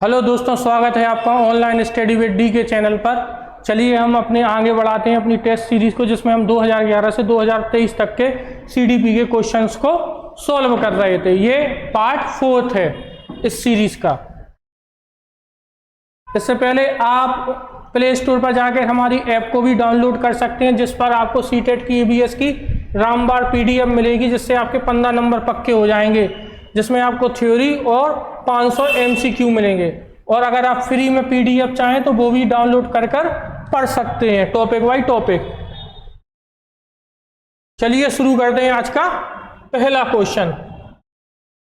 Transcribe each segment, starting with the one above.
Hello दोस्तों, स्वागत है आपका ऑनलाइन स्टडी विद डी के चैनल पर। चलिए हम अपने आगे बढ़ाते हैं अपनी टेस्ट सीरीज को, जिसमें हम 2011 से 2023 तक के सीडीपी के क्वेश्चंस को सॉल्व कर रहे थे। ये पार्ट 4 है इस सीरीज का। इससे पहले आप प्ले स्टोर पर जाकर हमारी ऐप को भी डाउनलोड कर सकते हैं, जिस पर आपको सीटेट की ईवीएस की रामबाण पीडीएफ मिलेगी, जिससे आपके 15 नंबर पक्के हो जाएंगे, जिसमें आपको थ्योरी और 500 एमसीक्यू मिलेंगे। और अगर आप फ्री में पीडीएफ चाहें तो वो भी डाउनलोड कर पढ़ सकते हैं, टॉपिक बाय टॉपिक। चलिए शुरू करते हैं आज का पहला क्वेश्चन।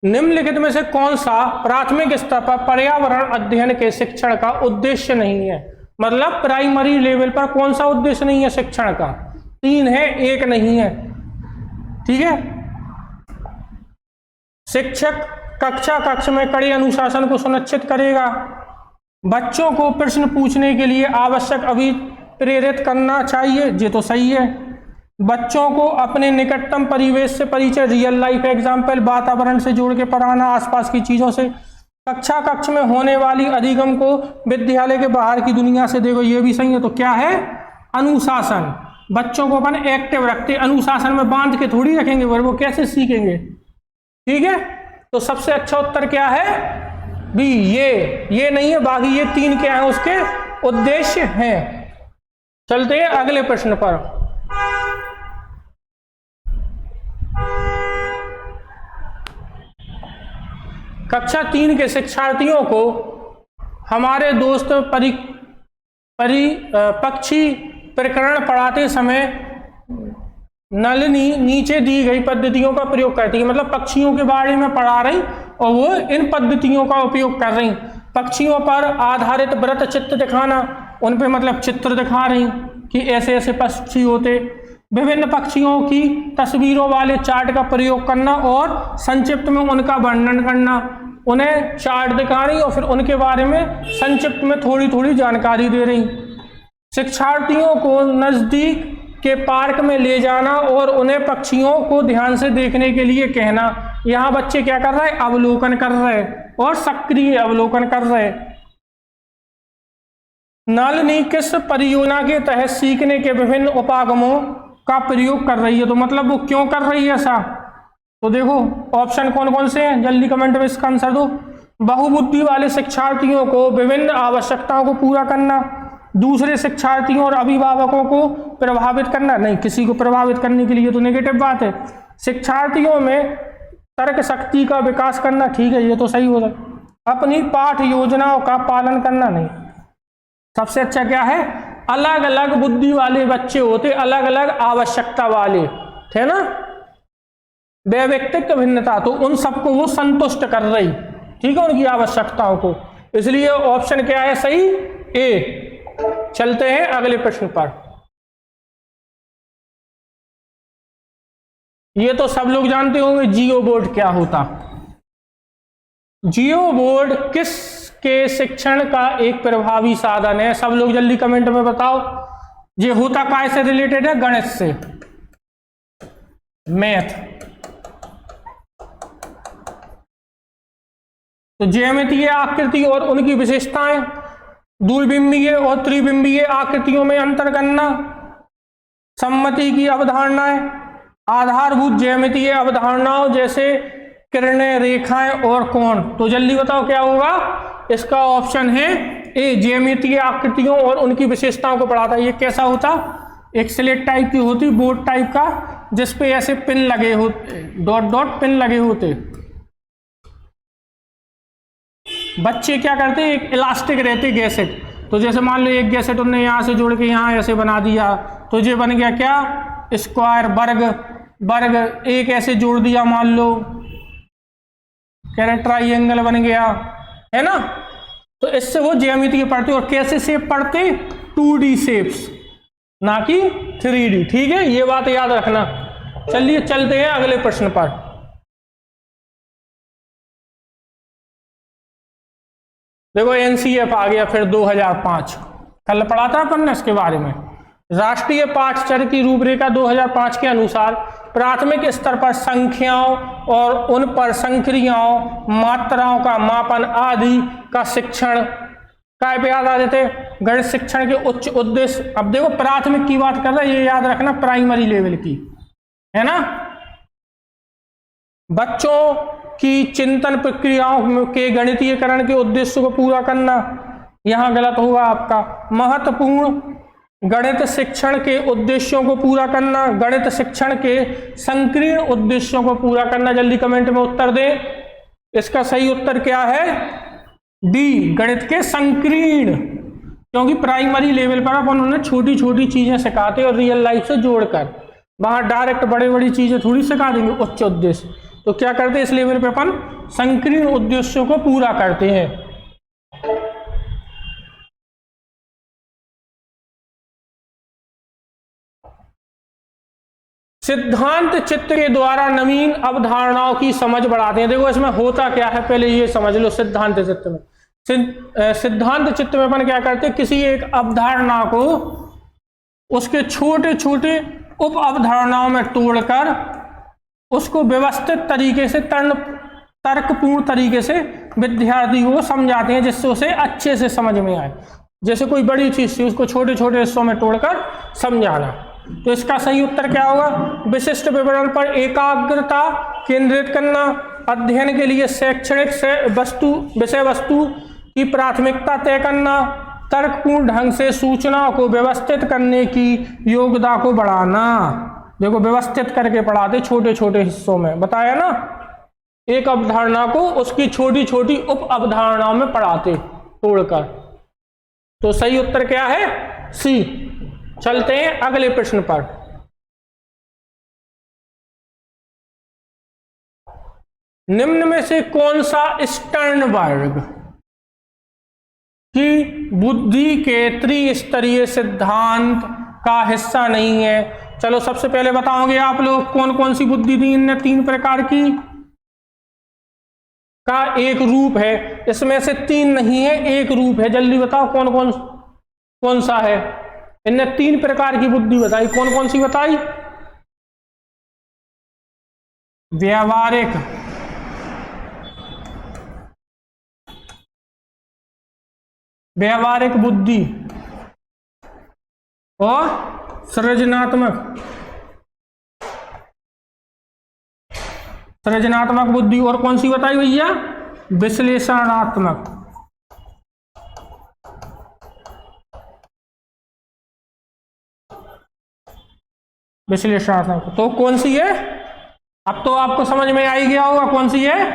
निम्नलिखित में से कौन सा प्राथमिक स्तर पर पर्यावरण अध्ययन के शिक्षण का उद्देश्य नहीं है? मतलब प्राइमरी लेवल पर कौन सा उद्देश्य नहीं है शिक्षण का? 3 है, 1 नहीं है। ठीक है। शिक्षक कक्ष में कड़े अनुशासन को सुनिश्चित करेगा। बच्चों को प्रश्न पूछने के लिए आवश्यक अभिप्रेरित करना चाहिए, ये तो सही है। बच्चों को अपने निकटतम परिवेश से परिचय, रियल लाइफ एग्जाम्पल, वातावरण से जोड़ के पढ़ाना, आसपास की चीजों से। कक्ष में होने वाली अधिगम को विद्यालय के बाहर की दुनिया से देखो, ये भी सही है। तो क्या है? अनुशासन। बच्चों को अपन एक्टिव रखते, अनुशासन में बांध के थोड़ी रखेंगे, वो कैसे सीखेंगे? ठीक है। तो सबसे अच्छा उत्तर क्या है? बी, ये नहीं है, बाकी ये 3 क्या है उसके उद्देश्य हैं। चलते हैं अगले प्रश्न पर। कक्षा 3 के शिक्षार्थियों को हमारे दोस्त पक्षी प्रकरण पढ़ाते समय नलिनी नीचे दी गई पद्धतियों का प्रयोग करती है। मतलब पक्षियों के बारे में पढ़ा रही और वो इन पद्धतियों का उपयोग कर रही। पक्षियों पर आधारित वृत्त चित्र दिखाना, उन पे मतलब चित्र दिखा रही कि ऐसे ऐसे पक्षी होते। विभिन्न पक्षियों की तस्वीरों वाले चार्ट का प्रयोग करना और संक्षिप्त में उनका वर्णन करना। उन्हें चार्ट दिखा रही और फिर उनके बारे में संक्षिप्त में थोड़ी थोड़ी जानकारी दे रही। शिक्षार्थियों को नजदीक के पार्क में ले जाना और उन्हें पक्षियों को ध्यान से देखने के लिए कहना। यहाँ बच्चे क्या कर रहे हैं? अवलोकन कर रहे हैं और सक्रिय अवलोकन कर रहे हैं। नलिनी किस परियोजना के तहत सीखने के विभिन्न उपागमों का प्रयोग कर रही है? तो मतलब वो क्यों कर रही है ऐसा? तो देखो ऑप्शन कौन कौन से हैं, जल्दी कमेंट में इसका आंसर दो। बहुबुद्धि वाले शिक्षार्थियों को विभिन्न आवश्यकताओं को पूरा करना, दूसरे शिक्षार्थियों और अभिभावकों को प्रभावित करना। नहीं, किसी को प्रभावित करने के लिए तो नेगेटिव बात है। शिक्षार्थियों में तर्क शक्ति का विकास करना, ठीक है, ये तो सही होगा। अपनी पाठ योजनाओं का पालन करना, नहीं। सबसे अच्छा क्या है? अलग अलग बुद्धि वाले बच्चे होते, अलग अलग आवश्यकता वाले थे ना, व्यक्तित्व भिन्नता, तो उन सबको वो संतुष्ट कर रही, ठीक है, उनकी आवश्यकताओं को। इसलिए ऑप्शन क्या है सही? ए। चलते हैं अगले प्रश्न पर। ये तो सब लोग जानते होंगे, जियो बोर्ड क्या होता। जियो बोर्ड किसके शिक्षण का एक प्रभावी साधन है? सब लोग जल्दी कमेंट में बताओ। ये होता काय से रिलेटेड है? गणित से, मैथ। तो ज्यामितीय आकृति और उनकी विशेषताएं, द्विबिंबीय और त्रिबिंबीय आकृतियों में अंतर करना, सम्मति की अवधारणाएं, आधारभूत ज्यामितीय अवधारणाओं जैसे किरणें, रेखाएं और कोण। तो जल्दी बताओ क्या होगा? इसका ऑप्शन है ए, ज्यामितीय आकृतियों और उनकी विशेषताओं को पढ़ाता है। ये कैसा होता? एक स्लेट टाइप की होती, बोर्ड टाइप का, जिसपे ऐसे पिन लगे होते, डॉट डॉट पिन लगे होते। बच्चे क्या करते हैं? एक इलास्टिक रहते गैसेट। तो जैसे मान लो एक गैसेट उन्होंने यहाँ से जोड़ के यहाँ ऐसे बना दिया, तो ये बन गया क्या? स्क्वायर, वर्ग। एक ऐसे जोड़ दिया, मान लो ट्राइंगल बन गया, है ना। तो इससे वो ज्यामिति पढ़ते। और कैसे शेप पढ़ते? 2D शेप्स, ना कि 3D। ठीक है, ये बात याद रखना। चलिए चलते हैं अगले प्रश्न पर। देखो एनसीएफ आ गया फिर 2005, कल पढ़ा था अपन ने इसके बारे में। राष्ट्रीय पाठ्यचर्या की रूपरेखा 2005 के अनुसार प्राथमिक स्तर पर संख्याओं और उन पर संक्रियाओं, मात्राओं का मापन आदि का शिक्षण काय पे याद आ जाते, गणित शिक्षण के उच्च उद्देश्य। अब देखो प्राथमिक की बात कर रहा है, ये याद रखना प्राइमरी लेवल की है ना। बच्चों की चिंतन प्रक्रियाओं के गणितीयकरण के उद्देश्य को पूरा करना, यहां गलत होगा आपका। महत्वपूर्ण गणित शिक्षण के उद्देश्यों को पूरा करना, गणित शिक्षण के संकीर्ण उद्देश्यों को पूरा करना। जल्दी कमेंट में उत्तर दें, इसका सही उत्तर क्या है, डी, गणित के संकीर्ण। क्योंकि प्राइमरी लेवल पर अपन उन्हें छोटी छोटी चीजें सिखाते और रियल लाइफ से जोड़कर, वहां डायरेक्ट बड़ी बड़ी चीजें थोड़ी सिखा देंगे उच्च उद्देश्य। तो क्या करते हैं, इस लेवल पे अपन संकीर्ण उद्देश्यों को पूरा करते हैं। सिद्धांत चित्र के द्वारा नवीन अवधारणाओं की समझ बढ़ाते हैं। देखो इसमें होता क्या है, पहले ये समझ लो। सिद्धांत चित्र में सिद्धांत चित्र में अपन क्या करते हैं, किसी एक अवधारणा को उसके छोटे छोटे उप अवधारणाओं में तोड़कर उसको व्यवस्थित तरीके से तर्कपूर्ण तरीके से विद्यार्थी को समझाते हैं, जिससे उसे अच्छे से समझ में आए। जैसे कोई बड़ी चीज थी, उसको छोटे छोटे हिस्सों में तोड़कर समझाना। तो इसका सही उत्तर क्या होगा, विशिष्ट विवरण पर एकाग्रता केंद्रित करना, अध्ययन के लिए शैक्षणिक विषय वस्तु की प्राथमिकता तय करना, तर्कपूर्ण ढंग से सूचना को व्यवस्थित करने की योग्यता को बढ़ाना। देखो व्यवस्थित करके पढ़ाते, छोटे छोटे हिस्सों में, बताया ना। एक अवधारणा को उसकी छोटी छोटी उप अवधारणाओं में पढ़ाते तोड़कर। तो सही उत्तर क्या है, सी। चलते हैं अगले प्रश्न पर। निम्न में से कौन सा स्टर्नबर्ग की बुद्धि के त्रिस्तरीय सिद्धांत का हिस्सा नहीं है? चलो सबसे पहले बताओगे आप लोग कौन कौन सी बुद्धि दी इनने, 3 प्रकार की का एक रूप है। इसमें से 3 नहीं है, एक रूप है। जल्दी बताओ कौन सा है। इनने 3 प्रकार की बुद्धि बताई, कौन कौन सी बताई? व्यावहारिक बुद्धि और सृजनात्मक बुद्धि। और कौन सी बताई भैया? विश्लेषणात्मक। तो कौन सी है? अब तो आपको समझ में आ ही गया होगा कौन सी है,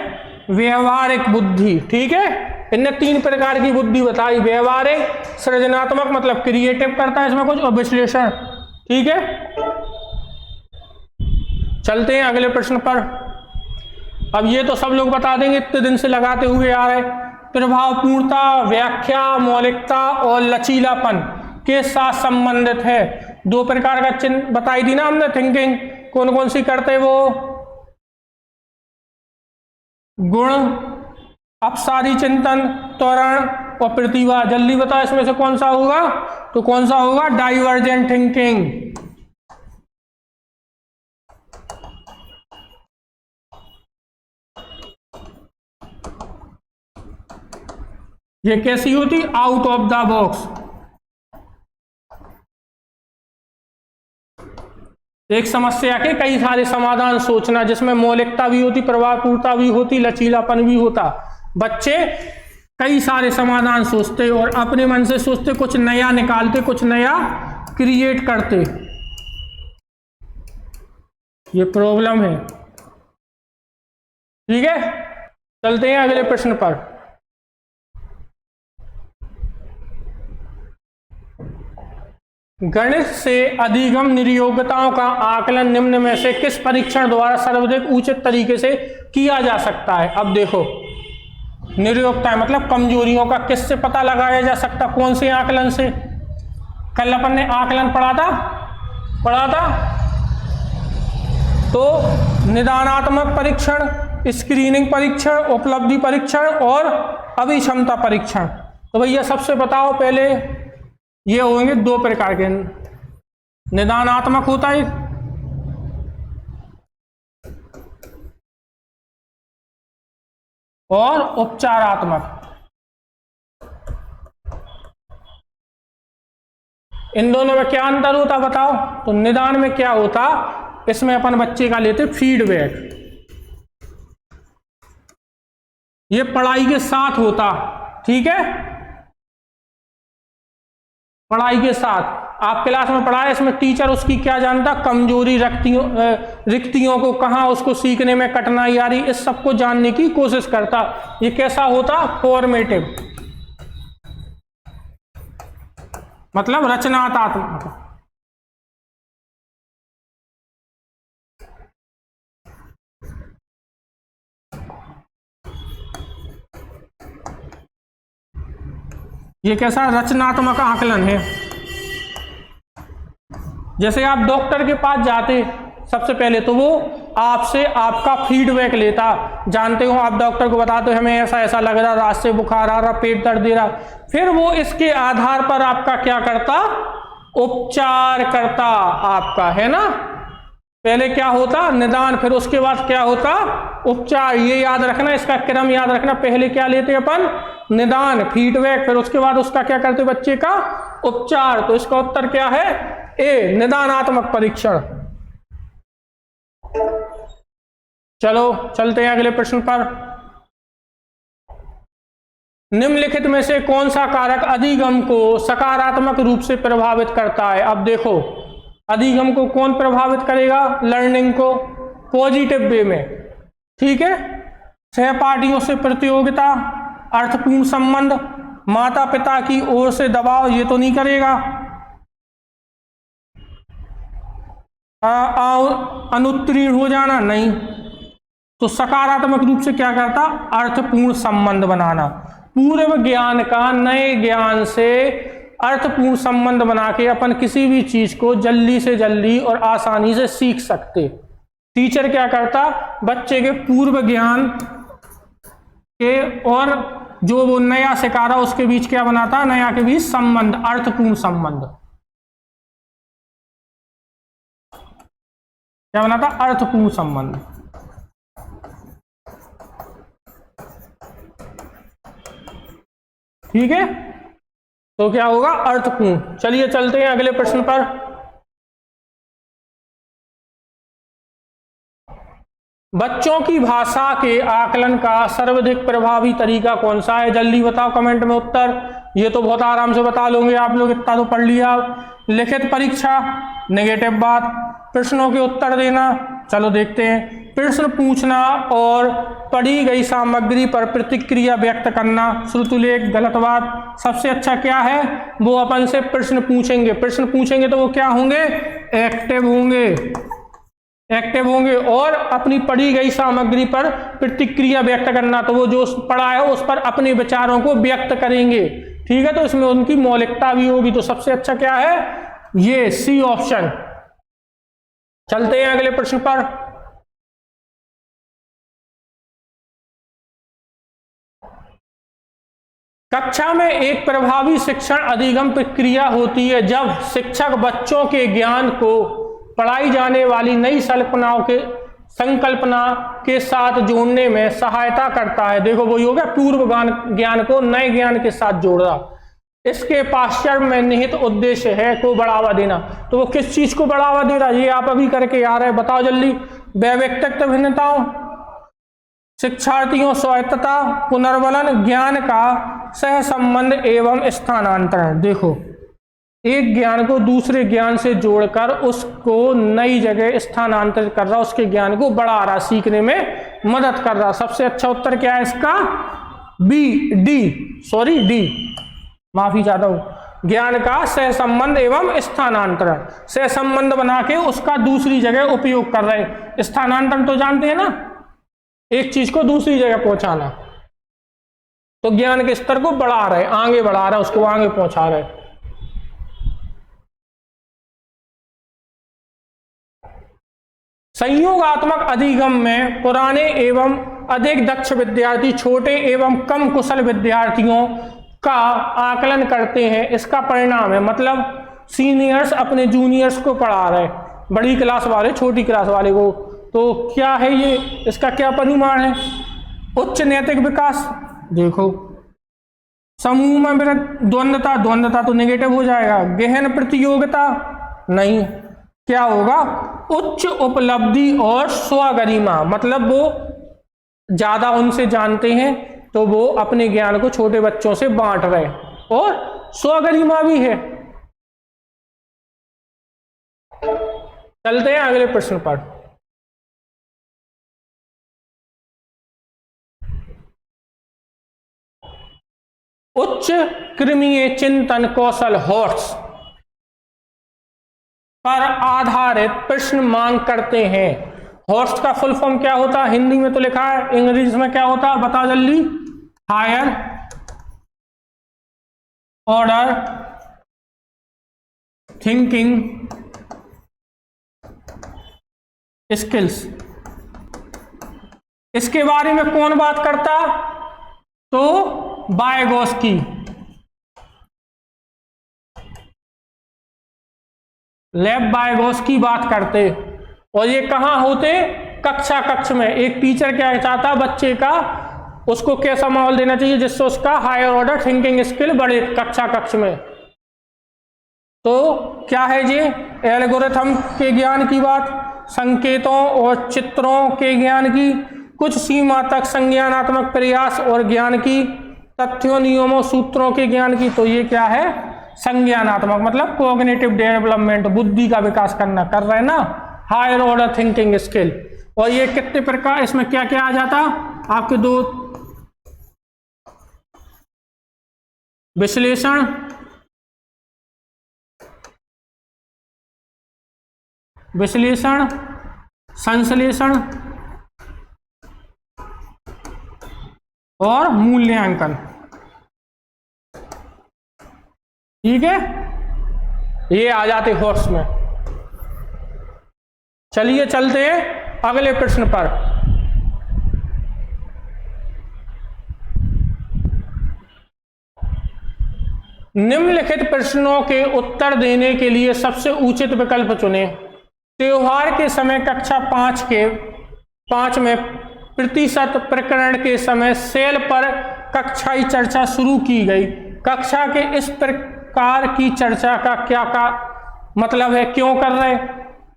व्यवहारिक बुद्धि। ठीक है, इनने 3 प्रकार की बुद्धि बताई, व्यवहारिक, सृजनात्मक मतलब क्रिएटिव करता है इसमें कुछ, और विश्लेषण। ठीक है, चलते हैं अगले प्रश्न पर। अब ये तो सब लोग बता देंगे, इतने दिन से लगाते हुए आ रहे। प्रभावपूर्णता, व्याख्या, मौलिकता और लचीलापन के साथ संबंधित है। 2 प्रकार का चिन्ह बताई दी ना हमने, थिंकिंग। कौन कौन सी करते वो? गुण, अपसारी चिंतन, त्वरण और प्रतिभा। जल्दी बताओ इसमें से कौन सा होगा? तो कौन सा होगा? Divergent thinking. ये कैसी होती? Out of the box. एक समस्या के कई सारे समाधान सोचना, जिसमें मौलिकता भी होती, प्रभावपूर्णता भी होती, लचीलापन भी होता। बच्चे कई सारे समाधान सोचते और अपने मन से सोचते, कुछ नया निकालते, कुछ नया क्रिएट करते। ये प्रॉब्लम है। ठीक है, चलते हैं अगले प्रश्न पर। गणित से अधिगम निर्योग्यताओं का आकलन निम्न में से किस परीक्षण द्वारा सर्वाधिक उचित तरीके से किया जा सकता है? अब देखो, निर्योग्यता मतलब कमजोरियों का किससे पता लगाया जा सकता? कौन से आकलन से? कल अपन ने आकलन पढ़ा था। तो निदानात्मक परीक्षण, स्क्रीनिंग परीक्षण, उपलब्धि परीक्षण और अभिक्षमता परीक्षण। तो भैया सबसे बताओ पहले, ये होंगे 2 प्रकार के। निदानात्मक होता है और उपचारात्मक। इन दोनों में क्या अंतर होता बताओ? तो निदान में क्या होता, इसमें अपन बच्चे का लेते फीडबैक, ये पढ़ाई के साथ होता, ठीक है, पढ़ाई के साथ। आप क्लास में पढ़ाए, इसमें टीचर उसकी क्या जानता, कमजोरी, रिक्तियों को, कहाँ उसको सीखने में कठिनाई आ रही, इस सबको जानने की कोशिश करता। ये कैसा होता, फॉर्मेटिव, मतलब रचनात्मक। ये कैसा, रचनात्मक आकलन है। जैसे आप डॉक्टर के पास जाते, सबसे पहले तो वो आपसे आपका फीडबैक लेता, जानते हो आप डॉक्टर को बताते हो हमें ऐसा ऐसा लग रहा, रात से बुखार आ रहा, पेट दर्द दे रहा, फिर वो इसके आधार पर आपका क्या करता, उपचार करता आपका, है ना। पहले क्या होता, निदान, फिर उसके बाद क्या होता, उपचार। ये याद रखना, इसका क्रम याद रखना, पहले क्या लेते अपन, निदान, फीडबैक, फिर उसके बाद उसका क्या करते बच्चे का, उपचार। तो इसका उत्तर क्या है, ए, निदानात्मक परीक्षण। चलो चलते हैं अगले प्रश्न पर। निम्नलिखित में से कौन सा कारक अधिगम को सकारात्मक रूप से प्रभावित करता है? अब देखो, अधिगम को कौन प्रभावित करेगा, लर्निंग को, पॉजिटिव वे में, ठीक है। सहपाठियों से प्रतियोगिता, अर्थपूर्ण संबंध, माता पिता की ओर से दबाव, ये तो नहीं करेगा। अनुत्तीर्ण हो जाना, नहीं। तो सकारात्मक रूप से क्या करता, अर्थपूर्ण संबंध बनाना, पूर्व ज्ञान का नए ज्ञान से अर्थपूर्ण संबंध बना के अपन किसी भी चीज को जल्दी से जल्दी और आसानी से सीख सकते। टीचर क्या करता, बच्चे के पूर्व ज्ञान के और जो वो नया सिखा रहा उसके बीच क्या बनाता, नया के बीच संबंध, अर्थपूर्ण संबंध, क्या बनाता, अर्थपूर्ण संबंध। ठीक है, तो क्या होगा, अर्थपूर्ण। चलिए चलते हैं अगले प्रश्न पर। बच्चों की भाषा के आकलन का सर्वाधिक प्रभावी तरीका कौन सा है? जल्दी बताओ कमेंट में उत्तर। ये तो बहुत आराम से बता लोगे आप लोग, इतना तो पढ़ लिया। लिखित परीक्षा, नेगेटिव बात, प्रश्नों के उत्तर देना। चलो देखते हैं। प्रश्न पूछना और पढ़ी गई सामग्री पर प्रतिक्रिया व्यक्त करना, श्रुतुलेख, गलत बात। सबसे अच्छा क्या है, वो अपन से प्रश्न पूछेंगे। प्रश्न पूछेंगे तो वो क्या होंगे, एक्टिव होंगे, एक्टिव होंगे। और अपनी पढ़ी गई सामग्री पर प्रतिक्रिया व्यक्त करना, तो वो जो पढ़ा है उस पर अपने विचारों को व्यक्त करेंगे। ठीक है, तो इसमें उनकी मौलिकता भी होगी। तो सबसे अच्छा क्या है, ये सी ऑप्शन। चलते हैं अगले प्रश्न पर। कक्षा में एक प्रभावी शिक्षण अधिगम प्रक्रिया होती है जब शिक्षक बच्चों के ज्ञान को पढ़ाई जाने वाली नई संकल्पना के साथ जोड़ने में सहायता करता है। देखो वही हो गया, पूर्व ज्ञान को नए ज्ञान के साथ जोड़ा। इसके पाश्चात्य में निहित उद्देश्य है को बढ़ावा देना। तो वो किस चीज को बढ़ावा दे रहा है, ये आप अभी करके आ रहे हैं, बताओ जल्दी। व्यक्तिगत भिन्नताओं, शिक्षार्थियों स्वायत्तता, पुनर्वलन, ज्ञान का सह संबंध एवं स्थानांतरण। देखो, एक ज्ञान को दूसरे ज्ञान से जोड़कर उसको नई जगह स्थानांतरित कर रहा, उसके ज्ञान को बढ़ा रहा, सीखने में मदद कर रहा। सबसे अच्छा उत्तर क्या है इसका, डी, माफी चाहता हूं। ज्ञान का सह संबंध एवं स्थानांतरण, सह संबंध बना के उसका दूसरी जगह उपयोग कर रहे। स्थानांतरण तो जानते हैं ना, एक चीज को दूसरी जगह पहुंचाना। तो ज्ञान के स्तर को बढ़ा रहे, आगे बढ़ा रहे, उसको आगे पहुंचा रहे। संयोगात्मक अधिगम में पुराने एवं अधिक दक्ष विद्यार्थी छोटे एवं कम कुशल विद्यार्थियों का आकलन करते हैं। इसका परिणाम है, मतलब सीनियर्स अपने जूनियर्स को पढ़ा रहे, बड़ी क्लास वाले छोटी क्लास वाले को। तो क्या है ये, इसका क्या परिमाण है, उच्च नैतिक विकास, देखो समूह में द्वंद्वता, द्वंद्वता तो नेगेटिव हो जाएगा। गहन प्रतियोगिता, नहीं, क्या होगा, उच्च उपलब्धि और स्वगरिमा, मतलब वो ज्यादा उनसे जानते हैं तो वो अपने ज्ञान को छोटे बच्चों से बांट रहे, और स्वगरिमा भी है। चलते हैं अगले प्रश्न पर। उच्च क्रिमीय चिंतन कौशल हॉर्स पर आधारित प्रश्न मांग करते हैं। हॉर्स का फुल फॉर्म क्या होता है, हिंदी में तो लिखा है, इंग्लिश में क्या होता है बता जल्दी। Higher order thinking skills. इसके बारे में कौन बात करता, तो वाइगोस्की। लेव वाइगोस्की बात करते, और ये कहां होते, कक्षा कक्ष में। एक टीचर क्या चाहता बच्चे का, उसको कैसा माहौल देना चाहिए जिससे उसका हायर ऑर्डर थिंकिंग स्किल बढ़े कक्षा कक्ष में। तो क्या है ये, एल्गोरिथम के ज्ञान की बात, संकेतों और चित्रों के ज्ञान की, कुछ सीमा तक संज्ञानात्मक प्रयास और ज्ञान की, तथ्यों नियमों सूत्रों के ज्ञान की। तो ये क्या है, संज्ञानात्मक, मतलब कॉग्निटिव डेवलपमेंट, बुद्धि का विकास करना कर रहे हैं ना, हायर ऑर्डर थिंकिंग स्किल। और ये कितने प्रकार, इसमें क्या क्या आ जाता आपके, दो विश्लेषण, विश्लेषण, संश्लेषण और मूल्यांकन। ठीक है, ये आ जाते हॉर्स में। चलिए चलते हैं अगले प्रश्न पर। निम्नलिखित प्रश्नों के उत्तर देने के लिए सबसे उचित विकल्प चुनें। त्योहार के समय कक्षा 5 में प्रतिशत प्रकरण के समय सेल पर कक्षाई चर्चा शुरू की गई। कक्षा के इस प्रकार की चर्चा का क्या मतलब है, क्यों कर रहे,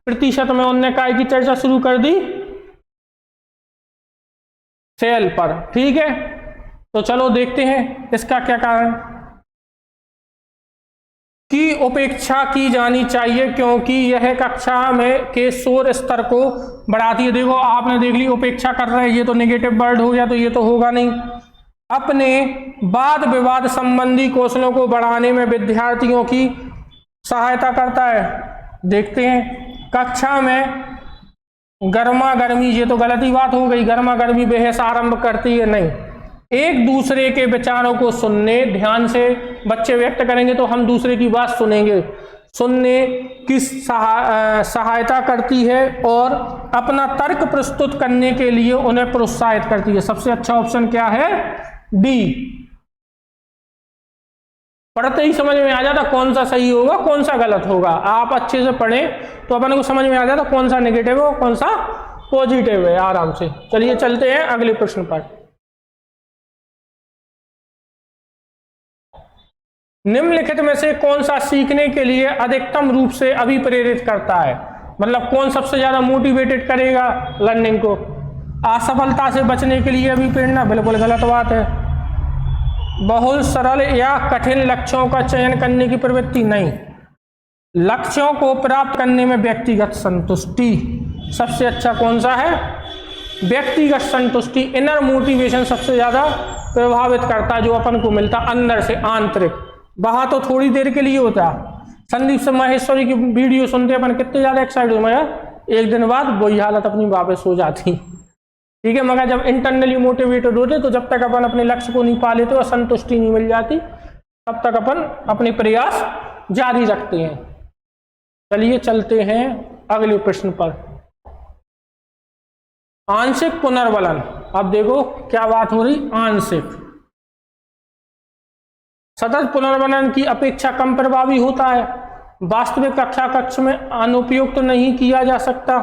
प्रतिशत में उन्होंने काय की चर्चा शुरू कर दी, सेल पर। ठीक है, तो चलो देखते हैं इसका क्या कारण। की उपेक्षा की जानी चाहिए क्योंकि यह कक्षा में के शोर स्तर को बढ़ाती है। देखो आपने देख ली, उपेक्षा कर रहे हैं, ये तो नेगेटिव वर्ड हो गया, तो ये तो होगा नहीं। अपने वाद विवाद संबंधी कौशलों को बढ़ाने में विद्यार्थियों की सहायता करता है। देखते हैं, कक्षा में गर्मा गर्मी, ये तो गलती बात हो गई, गर्मा गर्मी बहस आरंभ करती है, नहीं। एक दूसरे के विचारों को सुनने, ध्यान से बच्चे व्यक्त करेंगे तो हम दूसरे की बात सुनेंगे, सुनने की सहायता करती है और अपना तर्क प्रस्तुत करने के लिए उन्हें प्रोत्साहित करती है। सबसे अच्छा ऑप्शन क्या है, डी। पढ़ते ही समझ में आ जाता कौन सा सही होगा कौन सा गलत होगा। आप अच्छे से पढ़ें तो अपन को समझ में आ जाता कौन सा नेगेटिव है कौन सा पॉजिटिव है, आराम से। चलिए चलते हैं अगले प्रश्न पर। निम्नलिखित में से कौन सा सीखने के लिए अधिकतम रूप से अभिप्रेरित करता है, मतलब कौन सबसे ज्यादा मोटिवेटेड करेगा लर्निंग को। असफलता से बचने के लिए अभिप्रेरणा, बिल्कुल गलत बात है। बहुत सरल या कठिन लक्ष्यों का चयन करने की प्रवृत्ति, नहीं। लक्ष्यों को प्राप्त करने में व्यक्तिगत संतुष्टि, सबसे अच्छा कौन सा है, व्यक्तिगत संतुष्टि, इनर मोटिवेशन सबसे ज्यादा प्रभावित करता है, जो अपन को मिलता अंदर से, आंतरिक। वहां तो थोड़ी देर के लिए होता। संदीप से माहेश्वरी की वीडियो सुनते अपन कितने ज्यादा एक्साइटेड हो, मगर एक दिन बाद वही हालत अपनी वापस हो जाती। ठीक है, मगर जब इंटरनली मोटिवेटेड होते तो जब तक अपन अपने लक्ष्य को नहीं पा लेते और संतुष्टि नहीं मिल जाती तब तक अपन अपने प्रयास जारी रखते हैं। चलिए चलते हैं अगले प्रश्न पर। आंशिक पुनर्बलन। अब देखो क्या बात हो रही, आंशिक। सतत पुनर्बलन की अपेक्षा कम प्रभावी होता है, वास्तविक कक्षा कक्ष में अनुपयुक्त नहीं किया जा सकता।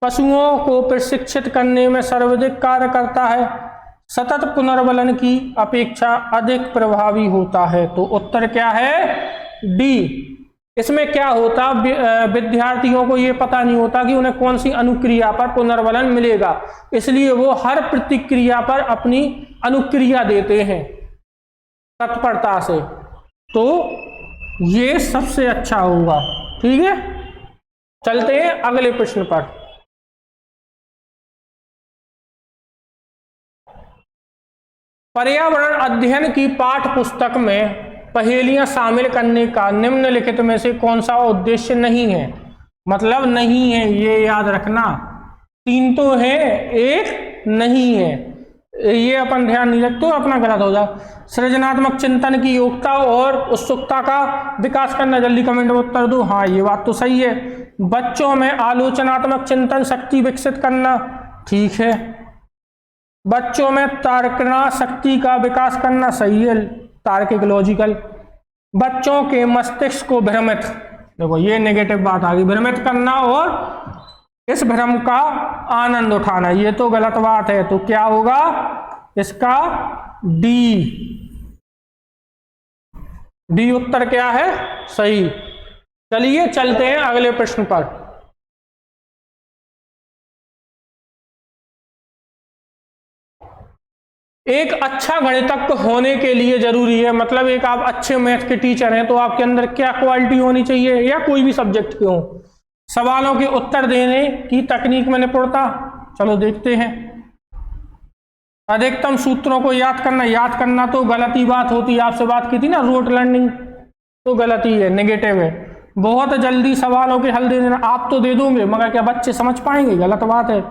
पशुओं को प्रशिक्षित करने में सर्वाधिक कार्य करता है, सतत पुनर्बलन की अपेक्षा अधिक प्रभावी होता है। तो उत्तर क्या है? डी। इसमें क्या होता, विद्यार्थियों को ये पता नहीं होता कि उन्हें कौन सी अनुक्रिया पर पुनर्बलन मिलेगा, इसलिए वो हर प्रतिक्रिया पर अपनी अनुक्रिया देते हैं तत्परता से। तो ये सबसे अच्छा होगा। ठीक है, चलते हैं अगले प्रश्न पर। पर्यावरण अध्ययन की पाठ पुस्तक में पहेलियां शामिल करने का निम्नलिखित में से कौन सा उद्देश्य नहीं है? मतलब नहीं है, ये याद रखना। 3 तो है, 1 नहीं है, ये अपन ध्यान नहीं रखते अपना गलत हो जाए। सृजनात्मक चिंतन की योग्यता और उत्सुकता का विकास करना, जल्दी कमेंट में उत्तर दो। हाँ, ये बात तो सही है। बच्चों में आलोचनात्मक चिंतन शक्ति विकसित करना, ठीक है। बच्चों में तर्कना शक्ति का विकास करना, सही है, तार्किक लॉजिकल। बच्चों के मस्तिष्क को भ्रमित, देखो ये नेगेटिव बात आ गई, भ्रमित करना और इस भ्रम का आनंद उठाना, ये तो गलत बात है। तो क्या होगा इसका? डी। डी उत्तर क्या है? सही। चलिए चलते हैं अगले प्रश्न पर। एक अच्छा गणितज्ञ होने के लिए जरूरी है, मतलब एक आप अच्छे मैथ के टीचर हैं तो आपके अंदर क्या क्वालिटी होनी चाहिए, या कोई भी सब्जेक्ट के हो? सवालों के उत्तर देने की तकनीक में निपुणता। चलो देखते हैं। अधिकतम सूत्रों को याद करना, याद करना तो गलती बात होती है, आपसे बात की थी ना रोट लर्निंग, तो गलती है, नेगेटिव है। बहुत जल्दी सवालों के हल दे देना, आप तो दे दोगे मगर क्या बच्चे समझ पाएंगे, गलत बात है।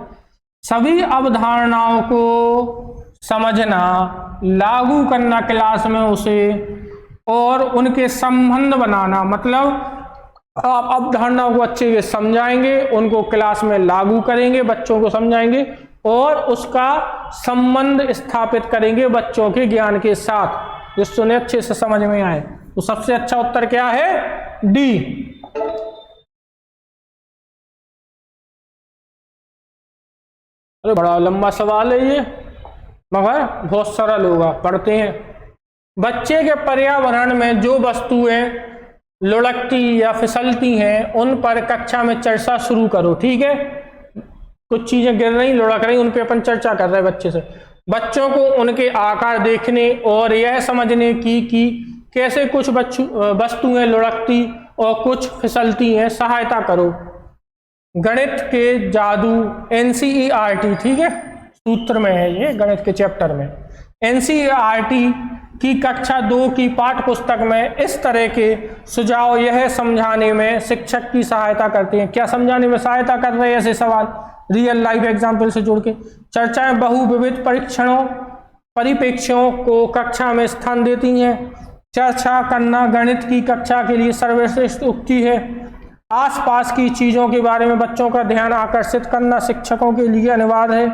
सभी अवधारणाओं को समझना, लागू करना क्लास में उसे, और उनके संबंध बनाना, मतलब आप अवधारणाओं को अच्छे से समझाएंगे, उनको क्लास में लागू करेंगे, बच्चों को समझाएंगे और उसका संबंध स्थापित करेंगे बच्चों के ज्ञान के साथ, जिससे उन्हें अच्छे से समझ में आए। तो सबसे अच्छा उत्तर क्या है? डी। अरे बड़ा लंबा सवाल है ये, मगर बहुत सरल होगा, पढ़ते हैं। बच्चे के पर्यावरण में जो वस्तुएं लुढ़कती या फिसलती हैं उन पर कक्षा में चर्चा शुरू करो, ठीक है। कुछ चीजें गिर रही, लुढ़क रही, उन पे अपन चर्चा कर रहे हैं बच्चे से। बच्चों को उनके आकार देखने और यह समझने की कि कैसे कुछ वस्तुएं लुढ़कती और कुछ फिसलती हैं सहायता करो। गणित के जादू, NCERT, ठीक है, सूत्र में है ये, गणित के चैप्टर में। NCERT की कक्षा 2 की पाठ पुस्तक में इस तरह के सुझाव यह समझाने में शिक्षक की सहायता करते हैं। क्या समझाने में सहायता कर रहे हैं? ऐसे सवाल रियल लाइफ एग्जाम्पल से जोड़ के। चर्चाएं बहुविविध परिप्रेक्ष्यों को कक्षा में स्थान देती हैं। चर्चा करना गणित की कक्षा के लिए सर्वश्रेष्ठ उक्ति है। आसपास की चीजों के बारे में बच्चों का ध्यान आकर्षित करना शिक्षकों के लिए अनिवार्य है।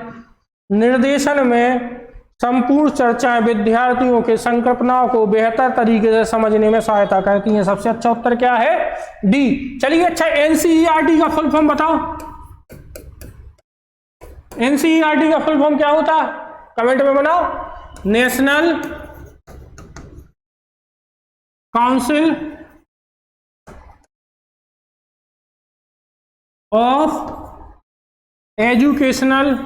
निर्देशन में संपूर्ण चर्चाएं विद्यार्थियों के संकल्पनाओं को बेहतर तरीके से समझने में सहायता करती हैं। सबसे अच्छा उत्तर क्या है? डी। चलिए, अच्छा NCERT का फुल फॉर्म बताओ। NCERT का फुल फॉर्म क्या होता है? कमेंट में बनाओ। National council of educational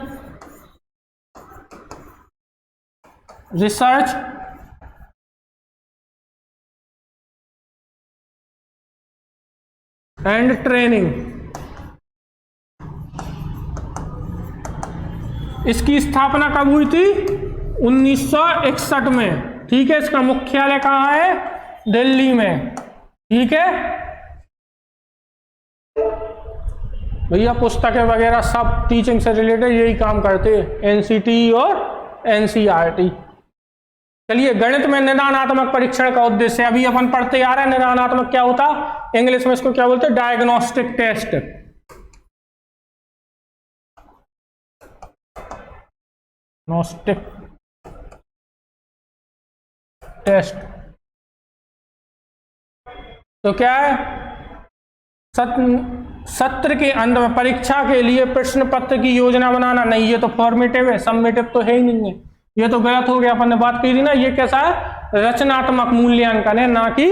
research and training. इसकी स्थापना कब हुई थी? 1961 में, ठीक है। इसका मुख्यालय कहाँ है? दिल्ली में, ठीक है भैया। पुस्तकें वगैरह सब टीचिंग से रिलेटेड यही काम करते हैं, NCT और NCERT। चलिए, गणित में निदानात्मक परीक्षण का उद्देश्य, अभी अपन पढ़ते आ रहे हैं निदानात्मक क्या होता, इंग्लिश में इसको क्या बोलते हैं? Diagnostic test. डायग्नोस्टिक टेस्ट तो क्या है? सत्र के अंत में परीक्षा के लिए प्रश्न पत्र की योजना बनाना, नहीं ये तो फॉर्मेटिव है, सबमिटिव तो है ही नहीं है, ये तो गलत हो गया, अपन ने बात की थी ना। ये कैसा है, रचनात्मक मूल्यांकन है, ना कि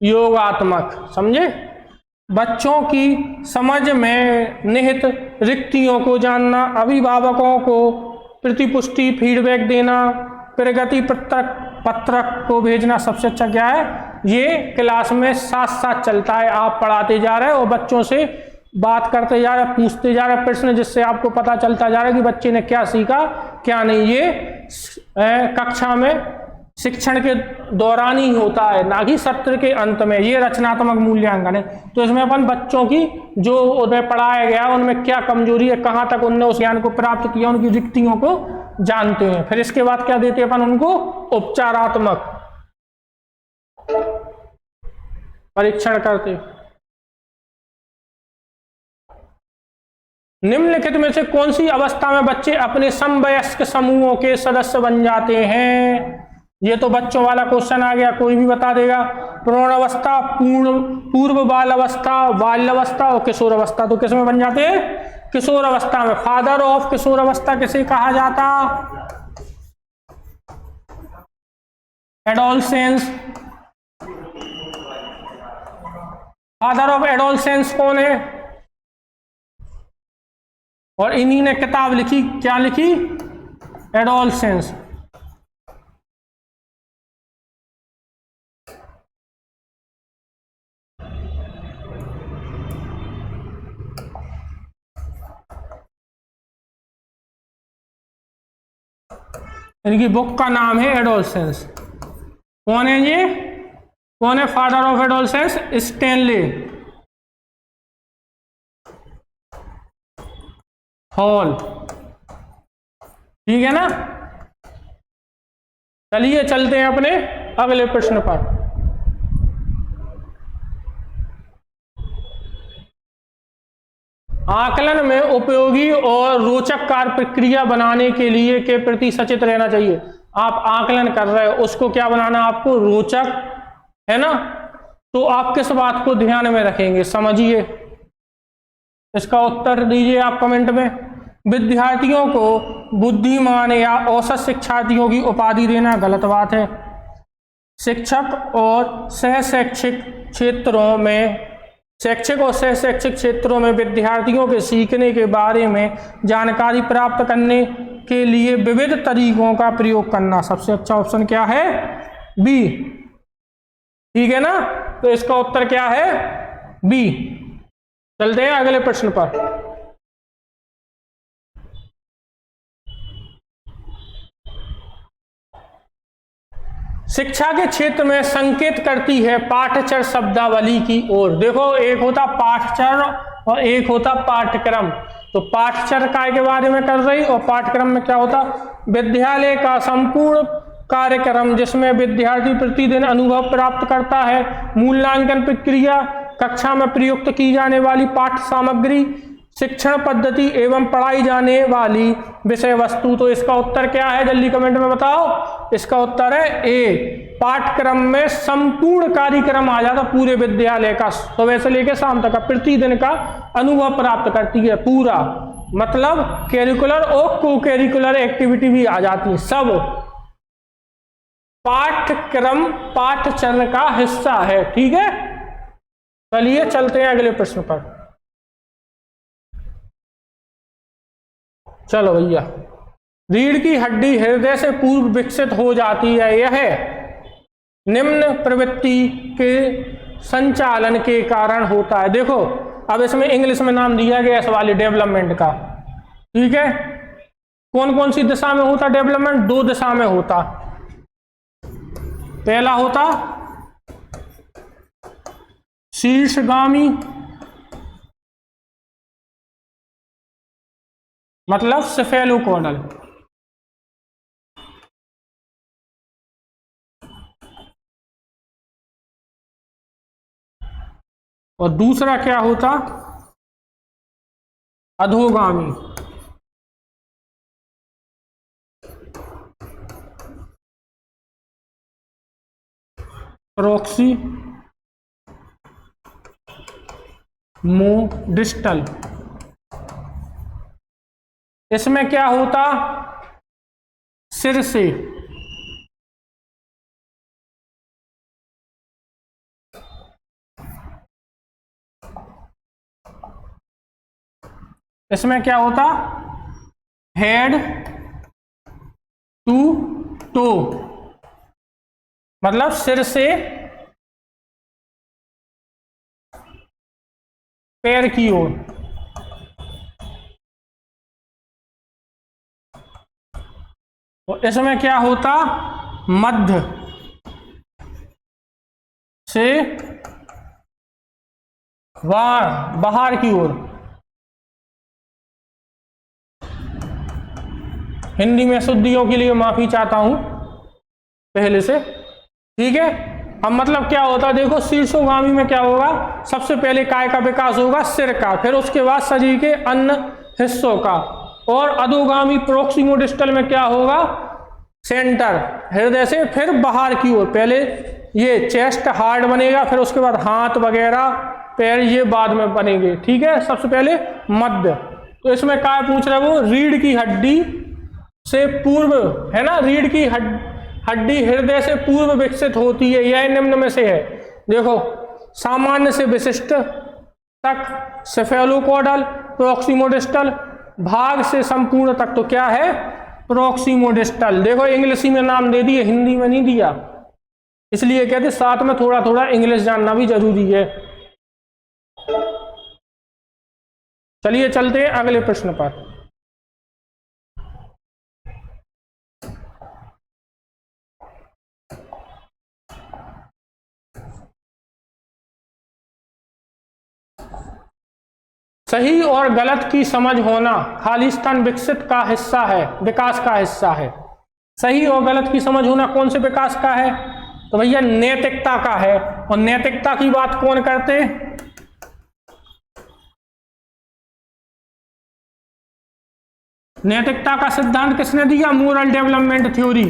योगात्मक, समझे। बच्चों की समझ में निहित रिक्तियों को जानना, अभिभावकों को प्रतिपुष्टि फीडबैक देना, प्रगति पत्रक को भेजना। सबसे अच्छा क्या है, ये क्लास में साथ साथ चलता है, आप पढ़ाते जा रहे हो और बच्चों से बात करते जा रहे, पूछते जा रहे प्रश्न, जिससे आपको पता चलता जा रहा है कि बच्चे ने क्या सीखा क्या नहीं। ये कक्षा में शिक्षण के दौरान ही होता है, ना कि सत्र के अंत में। ये रचनात्मक मूल्यांकन है। तो इसमें अपन बच्चों की जो उन्हें पढ़ाया गया उनमें क्या कमजोरी है, कहाँ तक उनने उस ज्ञान को प्राप्त किया, उनकी रिक्तियों को जानते हैं। फिर इसके बाद क्या देते हैं अपन उनको, उपचारात्मक परीक्षण करते। निम्नलिखित में से कौन सी अवस्था में बच्चे अपने समवयस्क समूहों के सदस्य बन जाते हैं। ये तो बच्चों वाला क्वेश्चन आ गया, कोई भी बता देगा। प्रौढ़ अवस्था, पूर्व बाल अवस्था, बाल्यावस्था और किशोर अवस्था। तो किस में बन जाते हैं, किशोर अवस्था में। फादर ऑफ किशोर अवस्था किसे कहा जाता, एडोलसेंस। फादर ऑफ एडोलसेंस कौन है, और इन्हीं ने किताब लिखी, क्या लिखी, एडोलसेंस। इनकी बुक का नाम है एडोलसेंस। कौन है ये, कौन है father of adolescence, Stanley hall, ठीक है ना। चलिए चलते हैं अपने अगले प्रश्न पर। आकलन में उपयोगी और रोचक कार्य प्रक्रिया बनाने के लिए के प्रति सचेत रहना चाहिए। आप आकलन कर रहे हो, उसको क्या बनाना, आपको रोचक, है ना। तो आप किस बात को ध्यान में रखेंगे, समझिए। इसका उत्तर दीजिए आप कमेंट में। विद्यार्थियों को बुद्धिमान या औसत शिक्षार्थियों की उपाधि देना गलत बात है। शिक्षक और सह शैक्षिक क्षेत्रों में, शैक्षिक और सह शैक्षिक क्षेत्रों में विद्यार्थियों के सीखने के बारे में जानकारी प्राप्त करने के लिए विविध तरीकों का प्रयोग करना। सबसे अच्छा ऑप्शन क्या है, बी, ठीक है ना। तो इसका उत्तर क्या है, बी। चलते हैं अगले प्रश्न पर। शिक्षा के क्षेत्र में संकेत करती है पाठचर्या शब्दावली की ओर। देखो, एक होता पाठचर्या और एक होता पाठ्यक्रम। तो पाठचर्या काय के बारे में कर रही, और पाठ्यक्रम में क्या होता, विद्यालय का संपूर्ण कार्यक्रम जिसमें विद्यार्थी प्रतिदिन अनुभव प्राप्त करता है। मूल्यांकन प्रक्रिया, कक्षा में प्रयुक्त की जाने वाली पाठ्य सामग्री, शिक्षण पद्धति एवं पढ़ाई जाने वाली विषय वस्तु। तो इसका उत्तर क्या है, जल्दी कमेंट में बताओ। इसका उत्तर है ए, पाठ्यक्रम में संपूर्ण कार्यक्रम आ जाता, पूरे विद्यालय का, सुबह से लेकर शाम तक का प्रतिदिन का अनुभव प्राप्त करती है पूरा। मतलब कैरिकुलर और को कैरिकुलर एक्टिविटी भी आ जाती है, सब पाठ्यक्रम पाठचर्या का हिस्सा है, ठीक है। चलिए चलते हैं अगले प्रश्न पर। चलो भैया, रीढ़ की हड्डी हृदय से पूर्व विकसित हो जाती है, यह निम्न प्रवृत्ति के संचालन के कारण होता है। देखो, अब इसमें इंग्लिश में नाम दिया गया इस वाले डेवलपमेंट का, ठीक है। कौन कौन सी दिशा में होता डेवलपमेंट, दो दिशा में होता। पहला होता शीर्षगामी, मतलब सेफेलोकॉर्डल, और दूसरा क्या होता, अधोगामी। प्रॉक्सी मोडिस्टल। इसमें क्या होता, सिर से इसमें क्या होता, हेड टू टो, मतलब सिर से पैर की ओर। और इसमें क्या होता, मध्य से बाहर की ओर। हिंदी में शुद्धियों के लिए माफी चाहता हूं पहले से, ठीक है। अब मतलब क्या होता, देखो शीर्षोगामी में क्या होगा, सबसे पहले काय का विकास होगा, सिर का, फिर उसके बाद शरीर के अन्य हिस्सों का। और अधोगामी प्रोक्सिमोडिस्टल में क्या होगा, सेंटर हृदय से फिर बाहर की ओर। पहले ये चेस्ट हार्ट बनेगा, फिर उसके बाद हाथ वगैरह पैर ये बाद में बनेंगे, ठीक है। सबसे पहले मध्य। तो इसमें क्या पूछ रहे वो, रीढ़ की हड्डी से पूर्व, है ना, रीढ़ की हड्डी हृदय से पूर्व विकसित होती है, यह निम्न में से है। देखो, सामान्य से विशिष्ट तक सेफेलोकॉडल, प्रोक्सिमोडिस्टल, भाग से संपूर्ण तक तो क्या है, प्रोक्सिमोडिस्टल। देखो इंग्लिश में नाम दे दिए, हिंदी में नहीं दिया, इसलिए कहते साथ में थोड़ा थोड़ा इंग्लिश जानना भी जरूरी है। चलिए चलते हैं अगले प्रश्न पर। सही और गलत की समझ होना खालिस्तान विकसित का हिस्सा है, विकास का हिस्सा है। सही और गलत की समझ होना कौन से विकास का है, तो भैया नैतिकता का है। और नैतिकता की बात कौन करते, नैतिकता का सिद्धांत किसने दिया, moral development theory.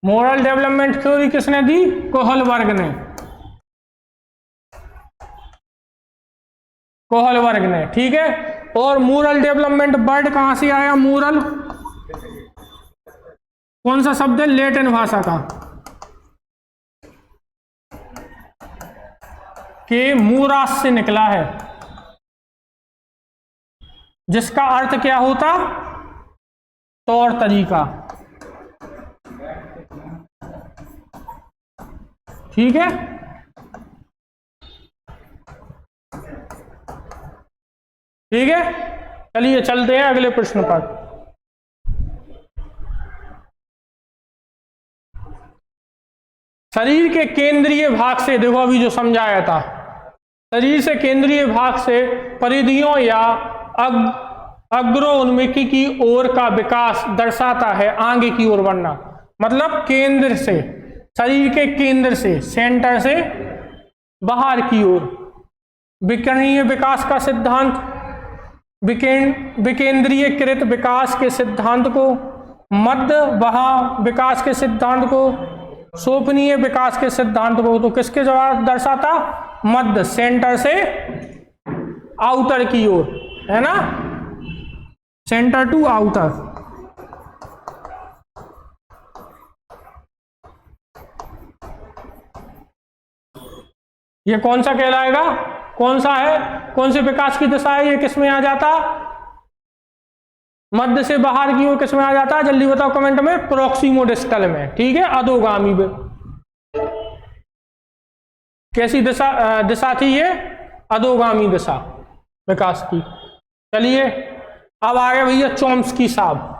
Moral development theory किसने दी, कोहलबर्ग ने, कोहलबर्ग ने, ठीक है। और मोरल डेवलपमेंट वर्ड कहां से आया, मोरल कौन सा शब्द है, लैटिन भाषा का, के मूरास से निकला है, जिसका अर्थ क्या होता, तौर तरीका, ठीक है। ठीक है, चलिए चलते हैं अगले प्रश्न पर। शरीर के केंद्रीय भाग से, देखो अभी जो समझाया था, शरीर से केंद्रीय भाग से परिधियों या अग्रोन्मुखी की ओर का विकास दर्शाता है आगे की ओर बढ़ना। मतलब केंद्र से, शरीर के केंद्र से, सेंटर से बाहर की ओर। विकर्णीय विकास का सिद्धांत, विकेंद्रीयकृत विकास के सिद्धांत को, मध्य वहा विकास के सिद्धांत को, सोपनीय विकास के सिद्धांत को। तो किसके जवाब दर्शाता, मध्य, सेंटर से आउटर की ओर, है ना, सेंटर टू आउटर। ये कौन सा कहलाएगा, कौन सा है, कौन से विकास की दिशा है, ये किसमें आ जाता, मध्य से बाहर की ओर किसमें आ जाता है, जल्दी बताओ कमेंट में, प्रोक्सिमोडिस्टल में, ठीक है, अधोगामी में। कैसी दिशा थी ये, अधोगामी दिशा विकास की। चलिए अब आ गए भैया चॉम्स्की साहब।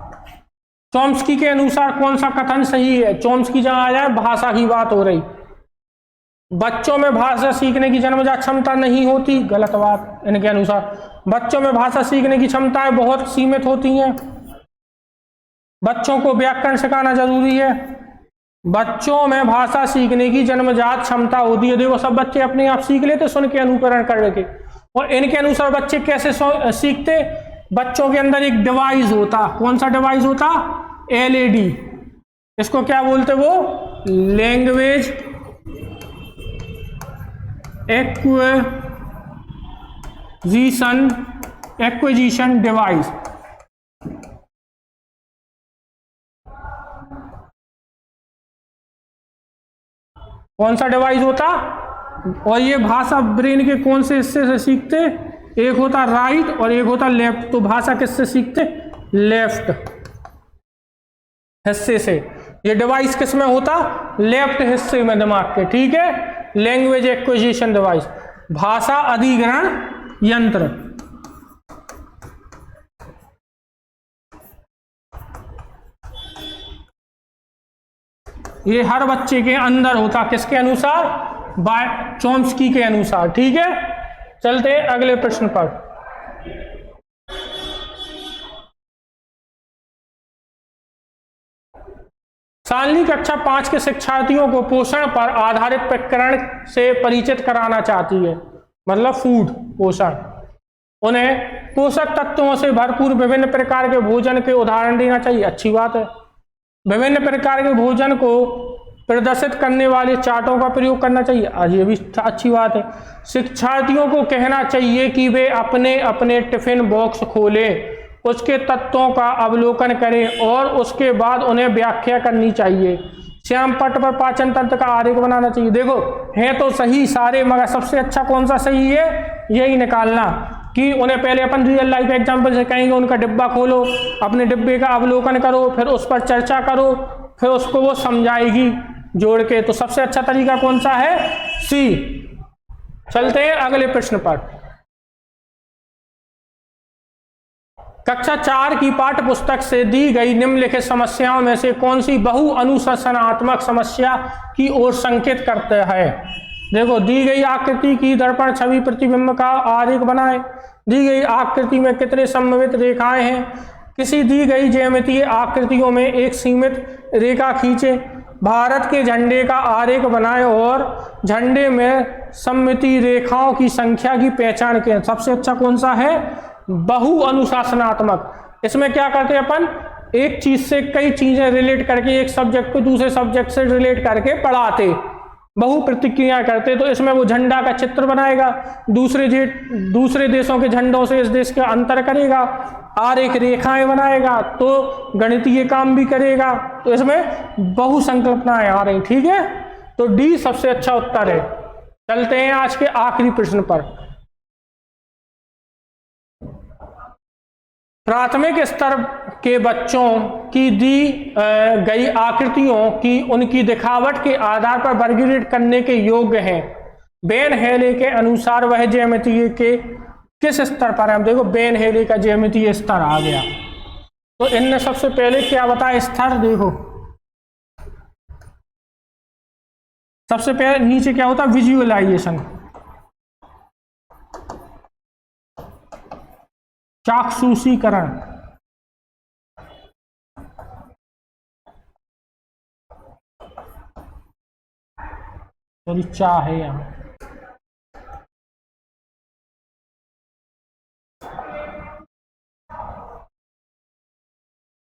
चॉम्स्की के अनुसार कौन सा कथन सही है, चॉम्स्की जहां आ जाए, भाषा की बात हो रही, बच्चों में भाषा सीखने की जन्मजात क्षमता नहीं होती, गलत बात। इनके अनुसार बच्चों में भाषा सीखने की क्षमताएं बहुत सीमित होती हैं, बच्चों को व्याकरण सिखाना जरूरी है, बच्चों में भाषा सीखने की जन्मजात क्षमता होती है। देखो सब बच्चे अपने आप सीख लेते सुन के, अनुकरण कर के। और इनके अनुसार बच्चे कैसे सीखते, बच्चों के अंदर एक डिवाइस होता, कौन सा डिवाइस होता, LAD, इसको क्या बोलते वो, लैंग्वेज एक्विजिशन डिवाइस। कौन सा डिवाइस होता, और ये भाषा ब्रेन के कौन से हिस्से से सीखते, एक होता राइट और एक होता लेफ्ट। तो भाषा किससे सीखते, लेफ्ट हिस्से से। ये डिवाइस किस में होता, लेफ्ट हिस्से में दिमाग के, ठीक है। लैंग्वेज एक्विजिशन डिवाइस, भाषा अधिग्रहण यंत्र। ये हर बच्चे के अंदर होता, किसके अनुसार, बाय चॉम्स्की के अनुसार, ठीक है। चलते हैं अगले प्रश्न पर। शालिनी कक्षा 5 के शिक्षार्थियों को पोषण पर आधारित प्रकरण से परिचित कराना चाहती है, मतलब फूड, पोषण। उन्हें पोषक तत्वों से भरपूर विभिन्न प्रकार के भोजन के उदाहरण देना चाहिए, अच्छी बात है। विभिन्न प्रकार के भोजन को प्रदर्शित करने वाले चार्टों का प्रयोग करना चाहिए, आज ये भी अच्छी बात है। शिक्षार्थियों को कहना चाहिए कि वे अपने अपने टिफिन बॉक्स खोलें, उसके तत्वों का अवलोकन करें और उसके बाद उन्हें व्याख्या करनी चाहिए। श्याम पट पर पाचन तंत्र का आरेख बनाना चाहिए। देखो है तो सही सारे, मगर सबसे अच्छा कौन सा सही है, यही निकालना कि उन्हें पहले अपन रियल लाइफ एग्जाम्पल से कहेंगे, उनका डिब्बा खोलो, अपने डिब्बे का अवलोकन करो, फिर उस पर चर्चा करो, फिर उसको वो समझाएगी जोड़ के। तो सबसे अच्छा तरीका कौन सा है, सी। चलते हैं अगले प्रश्न पर। कक्षा 4 की पाठ्य पुस्तक से दी गई निम्नलिखित समस्याओं में से कौन सी बहु अनुशासनात्मक समस्या की ओर संकेत करते हैं। देखो, दी गई आकृति की दर्पण छवि प्रतिबिंब का आरेख बनाएं। दी गई आकृति में कितने सममित रेखाएं हैं। किसी दी गई ज्यामितीय आकृतियों में एक सीमित रेखा खींचे। भारत के झंडे का आरेख बनाएं और झंडे में सममिति रेखाओं की संख्या की पहचान करें। सबसे अच्छा कौन सा है, बहु अनुशासनात्मक। इसमें क्या करते हैं अपन, एक चीज से कई चीजें रिलेट करके एक सब्जेक्ट को दूसरे सब्जेक्ट से रिलेट करके पढ़ाते, बहु प्रतिक्रिया करते। तो इसमें वो झंडा का चित्र बनाएगा, दूसरे देशों के झंडों से इस देश का अंतर करेगा, आरेख रेखाएं बनाएगा, तो गणितीय काम भी करेगा। तो इसमें बहु संकल्पनाएं आ रही, ठीक है। तो डी सबसे अच्छा उत्तर है। चलते हैं आज के आखिरी प्रश्न पर। प्राथमिक स्तर के बच्चों की दी गई आकृतियों की उनकी दिखावट के आधार पर वर्गीकृत करने के योग्य हैं। बेन हेले के अनुसार वह ज्यामितीय के किस स्तर पर है। हम देखो बेन हेले का ज्यामितीय स्तर आ गया। तो इनने सबसे पहले क्या बताया, स्तर। देखो सबसे पहले नीचे क्या होता, विजुअलाइजेशन, चाक्षुषीकरण, सॉरी चा है यहाँ,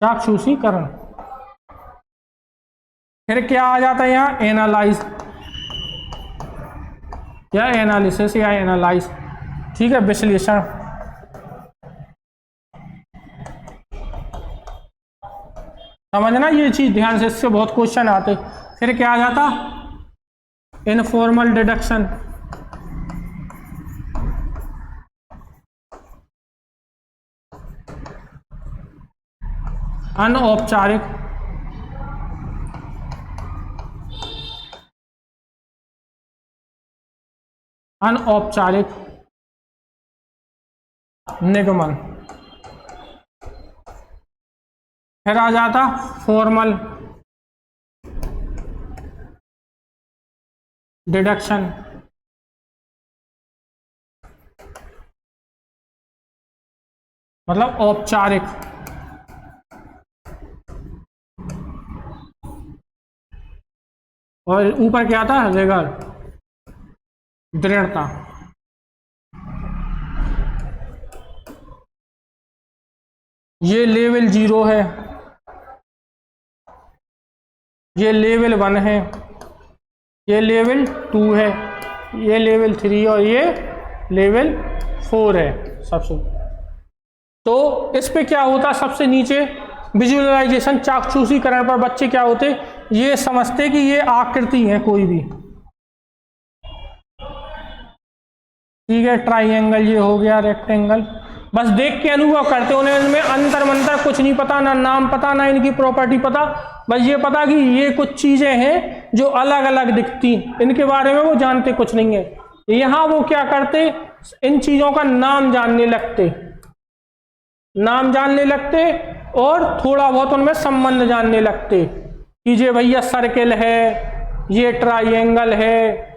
चाक्षुषीकरण। फिर क्या आ जाता है यहाँ, एनालाइज या एनालिसिस या एनालाइज, ठीक है, विश्लेषण। समझना ये चीज ध्यान से, इससे बहुत क्वेश्चन आते। फिर क्या आ जाता, इनफॉर्मल डिडक्शन, अनौपचारिक, निगमन। फिर आ जाता फॉर्मल डिडक्शन, मतलब औपचारिक। और ऊपर क्या था, रिगर, दृढ़ता। ये लेवल 0 है, ये लेवल 1 है, ये लेवल 2 है, ये लेवल 3 और ये लेवल 4 है सबसे। तो इस पे क्या होता, सबसे नीचे विजुअलाइजेशन चाक्षुषीकरण पर बच्चे क्या होते, ये समझते कि ये आकृति है कोई भी, ठीक है, ट्राइंगल ये हो गया, रेक्टेंगल, बस देख के अनुभव करते, उन्हें इनमें अंतर मंतर कुछ नहीं पता, ना नाम पता ना इनकी प्रॉपर्टी पता, बस ये पता कि ये कुछ चीजें हैं जो अलग अलग दिखती, इनके बारे में वो जानते कुछ नहीं है। यहाँ वो क्या करते, इन चीजों का नाम जानने लगते, नाम जानने लगते और थोड़ा बहुत उनमें संबंध जानने लगते कि ये भैया सर्किल है, ये ट्राइंगल है।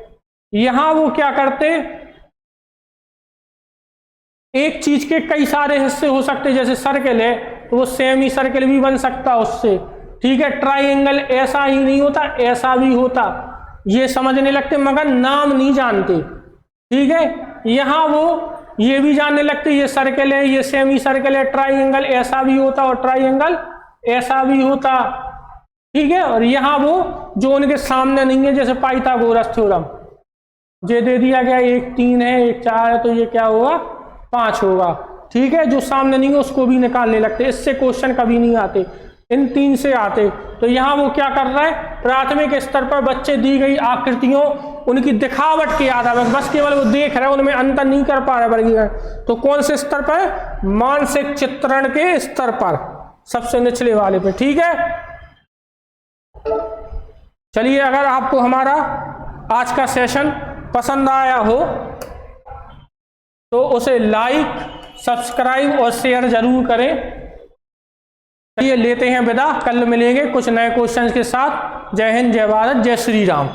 यहाँ वो क्या करते, एक चीज के कई सारे हिस्से हो सकते, जैसे सर्किल है तो वो सेमी सर्किल भी बन सकता उससे, ठीक है, ट्राइंगल ऐसा ही नहीं होता, ऐसा भी होता, ये समझने लगते मगर नाम नहीं जानते, ठीक है। यहाँ वो ये भी जानने लगते ये सर्किल है, ये सेमी सर्किल है, ट्राइंगल ऐसा भी होता और ट्राइंगल ऐसा भी होता, ठीक है। और यहाँ वो जो उनके सामने नहीं है, जैसे पाइथागोरस थ्योरम, ये दे दिया गया, 1 3 है, 1 4 है, तो ये क्या होगा 5 होगा, ठीक है। जो सामने नहीं है उसको भी निकालने लगते, इससे क्वेश्चन कभी नहीं आते, इन 3 से आते। तो यहाँ वो क्या कर रहा है, प्राथमिक स्तर पर बच्चे दी गई आकृतियों, उनकी दिखावट के आधार पर बस केवल वो देख रहे हैं, उनमें अंतर नहीं कर पा रहे वर्गीकरण। तो कौन से स्तर पर, मानसिक चित्रण के स्तर पर, सबसे निचले वाले पे, ठीक है। चलिए, अगर आपको हमारा आज का सेशन पसंद आया हो तो उसे लाइक, सब्सक्राइब और शेयर जरूर करें। चलिए लेते हैं विदा, कल मिलेंगे कुछ नए क्वेश्चंस के साथ। जय हिंद, जय भारत, जय श्री राम।